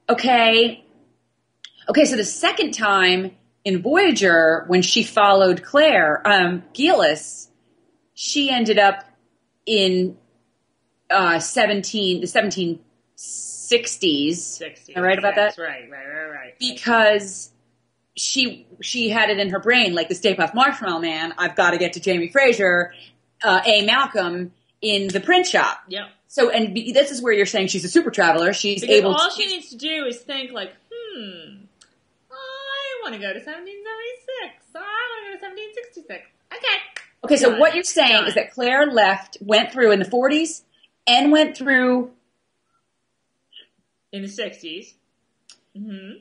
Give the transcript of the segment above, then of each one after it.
okay, so the second time in Voyager, when she followed Claire, Gillis, she ended up in the 1760s. 60s. Am I right about that? Right. Because she had it in her brain, like the Stay Puft Marshmallow Man, I've got to get to Jamie Fraser, A. Malcolm in the print shop. Yep. So, and this is where you're saying she's a super traveler. She's because able all to... she needs to do is think like, I want to go to 1776. I want to go to 1766. Okay, so what you're saying is that Claire went through in the 40s and went through... in the 60s. Mm-hmm.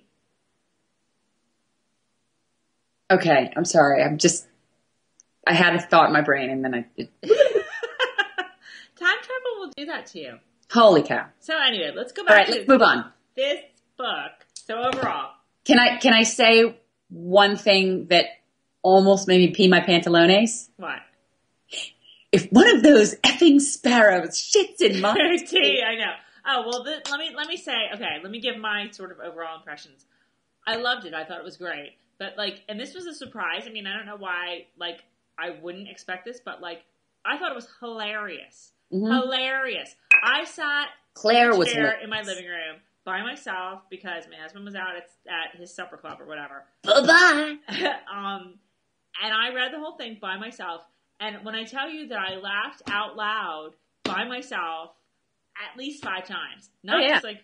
Okay, I'm sorry. I had a thought in my brain and then Time travel will do that to you. Holy cow. So anyway, let's go back All right, let's move on. This book. So overall. Can I say one thing that almost made me pee my pantalones? What? If one of those effing sparrows shits in my tea, I know. Oh, well, let me say, okay, let me give my sort of overall impressions. I loved it. I thought it was great. But, like, and this was a surprise. I mean, I don't know why, like, I wouldn't expect this, but, like, I thought it was hilarious. Mm-hmm. Hilarious. I sat Claire in a was chair in my living room by myself because my husband was out at his supper club or whatever. Bye-bye. And I read the whole thing by myself. And when I tell you that I laughed out loud by myself at least 5 times. Not just like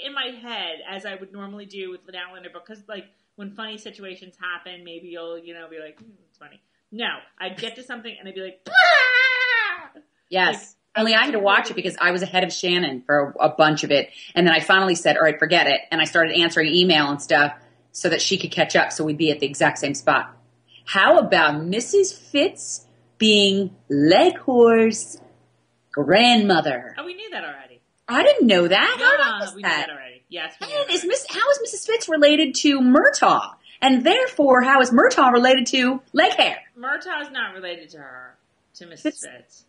in my head as I would normally do with the Outlander book, because like when funny situations happen, maybe you'll, be like, it's funny. No, I'd get to something and I'd be like, ah! Yes. Like, only I had to watch it because I was ahead of Shannon for a bunch of it. And then I finally said, all right, forget it. And I started answering email and stuff so that she could catch up so we'd be at the exact same spot. How about Mrs. Fitz being Leghorn's grandmother? Oh, we knew that already. I didn't know that. Yeah, we knew that already. Yes, we knew that already. How is Mrs. Fitz related to Murtaugh? And therefore, how is Murtaugh related to Leghair? Murtaugh's not related to her, to Mrs. Fitz.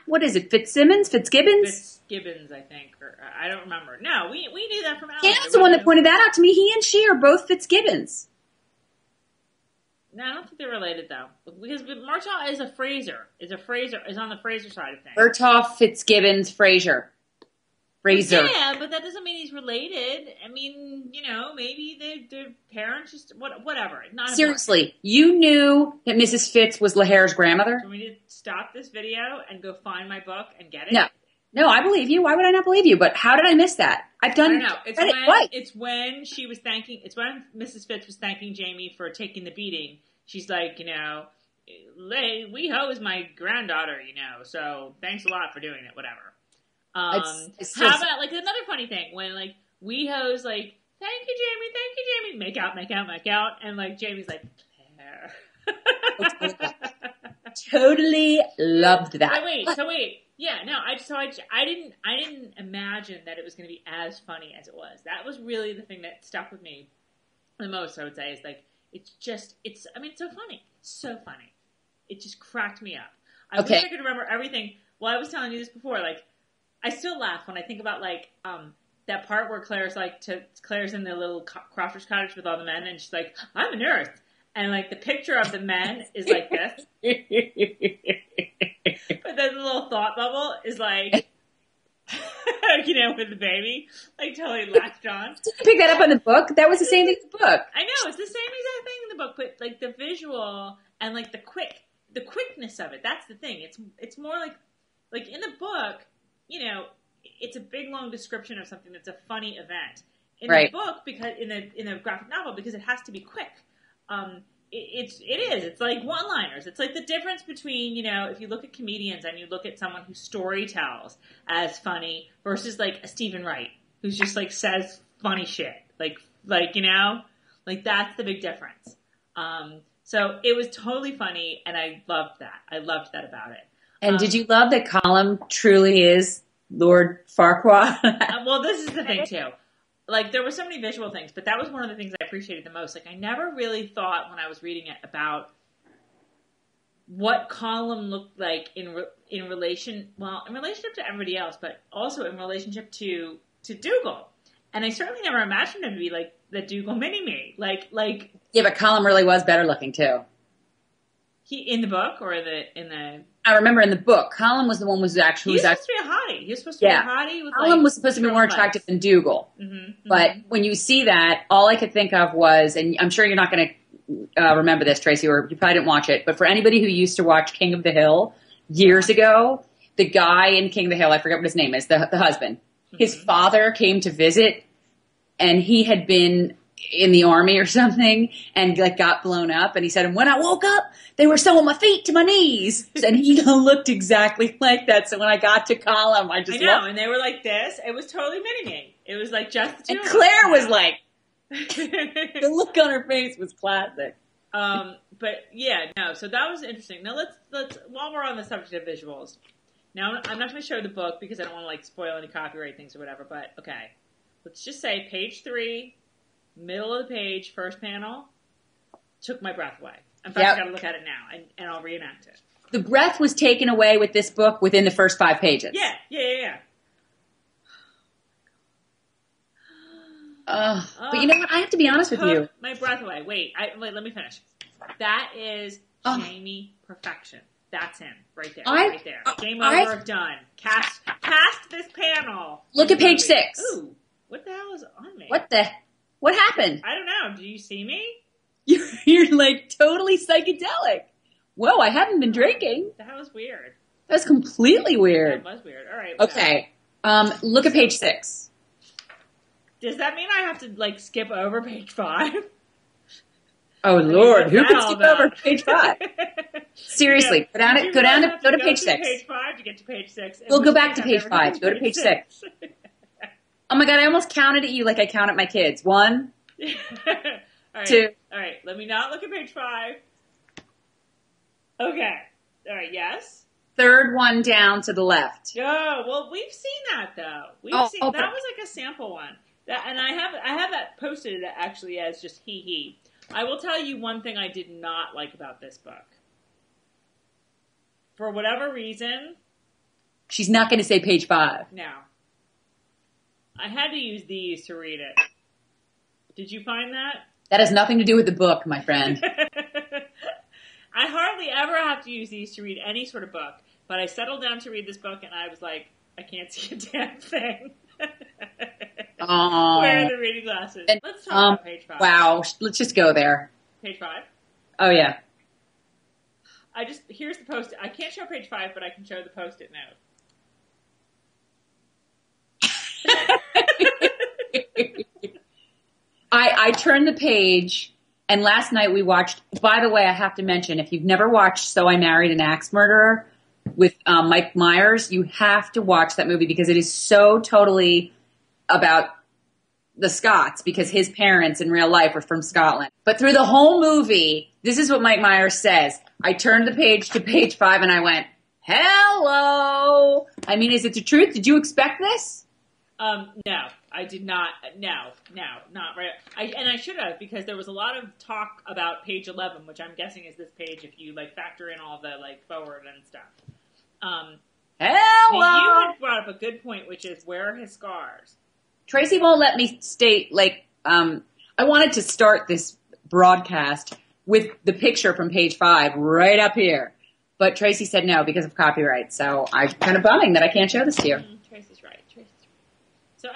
What is it? Fitzsimmons? Fitzgibbons? Fitzgibbons, I think. Or, I don't remember. No, we knew that from Outlander. Shannon's the one that pointed that out to me. He and she are both Fitzgibbons. No, I don't think they're related, though. Because Murtaugh is a Fraser. Is on the Fraser side of things. Murtaugh, Fitzgibbons, Fraser. Yeah, but that doesn't mean he's related. I mean, maybe their parents just... Whatever. Not seriously, important. You knew that Mrs. Fitz was Lehair's grandmother? Do we need to stop this video and go find my book and get it? No, I believe you. Why would I not believe you? But how did I miss that? I've done... I don't know. It's when she was thanking... It's when Mrs. Fitz was thanking Jamie for taking the beating. She's like, Weeho is my granddaughter, so thanks a lot for doing it, whatever. How about, like, another funny thing, when, like, Weeho's like, thank you, Jamie, make out, and, like, Jamie's like, Claire. Totally loved that. So wait. Yeah, no, I didn't imagine that it was going to be as funny as it was. That was really the thing that stuck with me the most, I would say, is, like, it's so funny. So funny. It just cracked me up. I wish I could remember everything. Well, I was telling you this before, like, I still laugh when I think about, like, that part where Claire's in the little crofter's cottage with all the men, and she's like, I'm a nurse. And, like, the picture of the men is like this. But then the little thought bubble is like, with the baby, like, totally latched on. Did you pick that up in the book? That was the same thing in the book. I know, it's the same exact thing in the book, but, like, the visual and, like, the quickness of it, that's the thing. It's more like, in the book, it's a big, long description of something that's a funny event. In the book, because in the graphic novel, because it has to be quick, it's like one-liners. It's like the difference between, if you look at comedians and you look at someone who story tells as funny versus, like, a Stephen Wright, who's just, like, says funny shit. Like, that's the big difference. So it was totally funny, and I loved that. I loved that about it. And did you love that Colum truly is Lord Farquaad? Well, this is the thing, too. Like, there were so many visual things, but that was one of the things I appreciated the most. Like, I never really thought when I was reading it about what Colum looked like in relationship to everybody else, but also in relationship to Dougal. And I certainly never imagined him to be like the Dougal Mini-Me. Like. Yeah, but Colin really was better looking too. He in the book or in the. I remember in the book, Colin was the one who was actually. He was supposed to be a hottie. He was supposed to be a hottie. With Colin was supposed to be more attractive than Dougal. But when you see that, all I could think of was, and I'm sure you're not going to remember this, Tracy, or you probably didn't watch it, but for anybody who used to watch King of the Hill years ago, the guy in King of the Hill, I forget what his name is, the husband, his father came to visit, and he had been in the army or something and like got blown up, and he said, and when I woke up they were sewing my feet to my knees, and he looked exactly like that. So when I got to Colin, I know, and they were like this. It was totally Mini-Me. It was like just the two. And Claire was like the look on her face was classic. But yeah, no, so that was interesting. Now let's while we're on the subject of visuals, now I'm not going to show the book because I don't want to like spoil any copyright things or whatever, but okay, let's just say page 3, middle of the page, first panel, took my breath away. In fact, I got to look at it now, and I'll reenact it. The breath was taken away with this book within the first 5 pages. Yeah. But you know what? I have to be honest with you. My breath away. Wait, let me finish. That is Jamie perfection. That's him right there. Right there. Game over. Done. Cast this panel. Look at page 6. Ooh, what the hell is on me? What happened? I don't know. Do you see me? You're like totally psychedelic. Whoa, I haven't been drinking. That was weird. That was completely weird. That was weird. All right. Okay. Look at page 6. Does that mean I have to like skip over page 5? Oh Lord, who can skip over page 5? Seriously, go to page 6. Page 5 to get to page 6. We'll go back to page 5. Go to page 6. Oh my God, I almost counted at you like I count at my kids. 1, all right. 2. All right, let me not look at page 5. Okay. All right, yes? Third one down to the left. Oh, well, we've seen that, though. That was like a sample one. And I have that posted actually as just he. I will tell you one thing I did not like about this book. For whatever reason... She's not going to say page 5. No. I had to use these to read it. Did you find that? That has nothing to do with the book, my friend. I hardly ever have to use these to read any sort of book, but I settled down to read this book and I was like, I can't see a damn thing. Where are the reading glasses? Let's talk about page 5. Wow, let's just go there. Page 5? Oh, yeah. Here's the post-it. I can't show page 5, but I can show the post-it note. I turned the page, and last night we watched, by the way, I have to mention, if you've never watched So I Married an Axe Murderer with Mike Myers, you have to watch that movie because it is so totally about the Scots because his parents in real life are from Scotland. But through the whole movie, this is what Mike Myers says. I turned the page to page 5 and I went, hello! I mean, is it the truth? Did you expect this? No, I did not. No, not right. I should have because there was a lot of talk about page 11, which I'm guessing is this page if you like factor in all the like forward and stuff. Hello! You had brought up a good point, which is where are his scars? Tracy won't let me state, I wanted to start this broadcast with the picture from page 5 right up here. But Tracy said no because of copyright. So I'm kind of bumming that I can't show this to you. Tracy's right. So,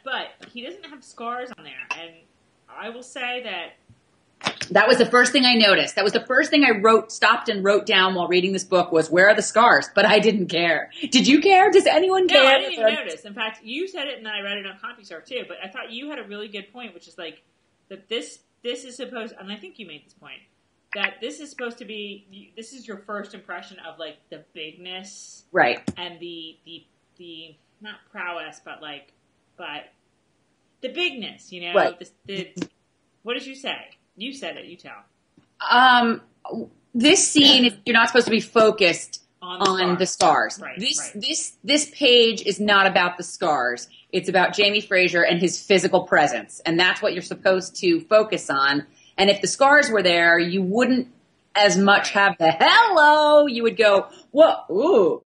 but he doesn't have scars on there. And I will say that was the first thing I noticed. That was the first thing I stopped and wrote down while reading this book was, where are the scars? But I didn't care. Did you care? Does anyone care? No, I didn't even notice. In fact, you said it and then I read it on CompuServe too. But I thought you had a really good point, which is like, that this is supposed, and I think you made this point, that this is supposed to be, this is your first impression of like the bigness. Right. And the not prowess, but the bigness, you know? Right. What did you say? You said it. You tell. This scene, you're not supposed to be focused on the scars. Right, This page is not about the scars. It's about Jamie Fraser and his physical presence, and that's what you're supposed to focus on. And if the scars were there, you wouldn't as much have the hello. You would go, whoa, ooh,